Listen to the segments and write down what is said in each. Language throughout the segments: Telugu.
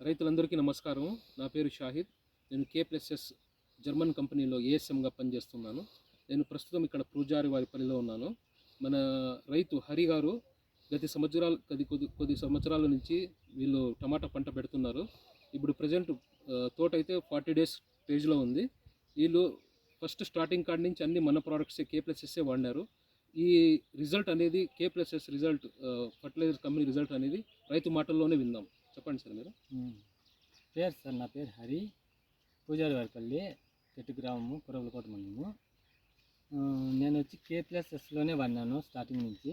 రైతులందరికీ నమస్కారం. నా పేరు షాహిద్. నేను K+S జర్మన్ కంపెనీలో ఏఎస్ఎంగా పనిచేస్తున్నాను. నేను ప్రస్తుతం ఇక్కడ పూజారి వారి పనిలో ఉన్నాను. మన రైతు హరి గారు కొద్ది సంవత్సరాల నుంచి వీళ్ళు టమాటా పంట పెడుతున్నారు. ఇప్పుడు ప్రజెంట్ తోట అయితే 40 డేస్ స్టేజ్లో ఉంది. వీళ్ళు ఫస్ట్ స్టార్టింగ్ కాడి నుంచి అన్ని మన ప్రోడక్ట్సే K+S వాడినారు. ఈ రిజల్ట్ అనేది K+S result fertiliser company result అనేది రైతు మాటల్లోనే విందాం. చెప్పండి సార్ మీరు. సార్ నా పేరు హరి, పూజారి వారిపల్లి, చెట్టు గ్రామము, కురవలకోట మండలము. నేను వచ్చి K+Sలోనే వాడినాను స్టార్టింగ్ నుంచి.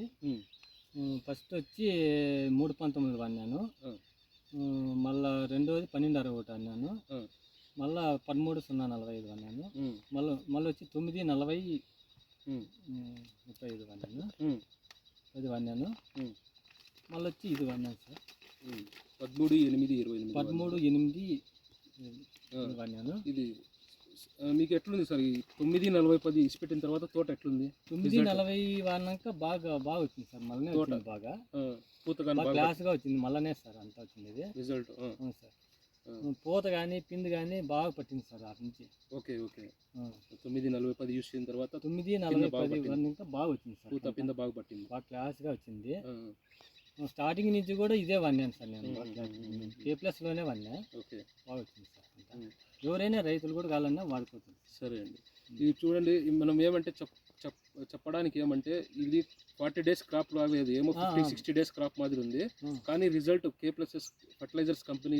ఫస్ట్ వచ్చి 319 వాడినాను, మళ్ళీ రెండోది 1261 వాడినాను, మళ్ళీ 13,045 వాడినాను, మళ్ళీ వచ్చి 940 35 వాడినాను, 10 వాడినాను, మళ్ళీ వచ్చి ఇది వాడినాను సార్ 13/8/28 వాడినాను. ఇది మీకు ఎట్లుంది సార్? ఈ 9-40-10 ఇసిపెట్టిన తర్వాత తోట ఎట్లుంది? 9-40 వాడినాక బాగా వచ్చింది సార్. మళ్ళీ వచ్చింది, బాగా పూత క్లాస్గా వచ్చింది. మళ్ళీ సార్ అంతా వచ్చింది ఇది రిజల్ట్. అవును సార్. పూత కానీ పిండి కానీ బాగా పట్టింది సార్ అటు నుంచి. ఓకే 9-40-10 యూస్ చేసిన తర్వాత 9-40-10 వాడినాక బాగా వచ్చింది సార్. పూత పింద బాగా పట్టింది, బాగా క్లాస్గా వచ్చింది. స్టార్టింగ్ నుంచి కూడా ఇదే వాడినాను సార్. నేను K+Sలోనే వాడినా. బాగా వచ్చింది సార్. ఎవరైనా రైతులు కూడా కావాలన్నా వాడుకోవచ్చు. సరే అండి. ఇది చూడండి, మనం ఏమంటే చెప్పడానికి ఏమంటే ఇది 40 డేస్ క్రాప్ లాగేది, ఏమో 50-60 డేస్ క్రాప్ మాదిరి ఉంది. కానీ result K+S fertilisers company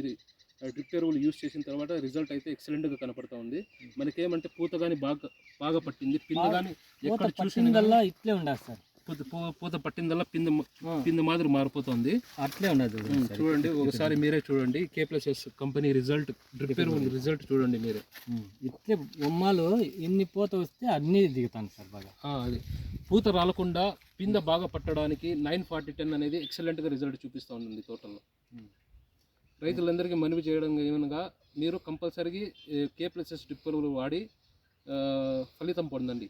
drip ఎరువులు యూస్ చేసిన తర్వాత రిజల్ట్ అయితే ఎక్సలెంట్గా కనపడతా ఉంది. మనకేమంటే పూత కానీ బాగా పట్టింది, పింద కానీ ఎక్కడ చూసిందల్లా ఇట్లే ఉండదు సార్. పూత పట్టిందల్లా పింద మాదిరి మారిపోతుంది, అట్లే ఉండదు. చూడండి ఒకసారి మీరే చూడండి. K+S కంపెనీ రిజల్ట్ డ్రిప్ ఎరువుల రిజల్ట్ చూడండి మీరే. ఇట్లే బొమ్మలు ఎన్ని పూత వస్తే అన్నీ దిగుతాను సార్ బాగా. అది పూత రాలకుండా పింద బాగా పట్టడానికి 9-40-10 అనేది ఎక్సలెంట్గా రిజల్ట్ చూపిస్తూ ఉంటుంది తోటల్లో. రైతులందరికీ మనవి చేయడం ఏమనగా, మీరు కంపల్సరీగా K+S డ్రిప్ ఎరువులు వాడి ఫలితం పొందండి.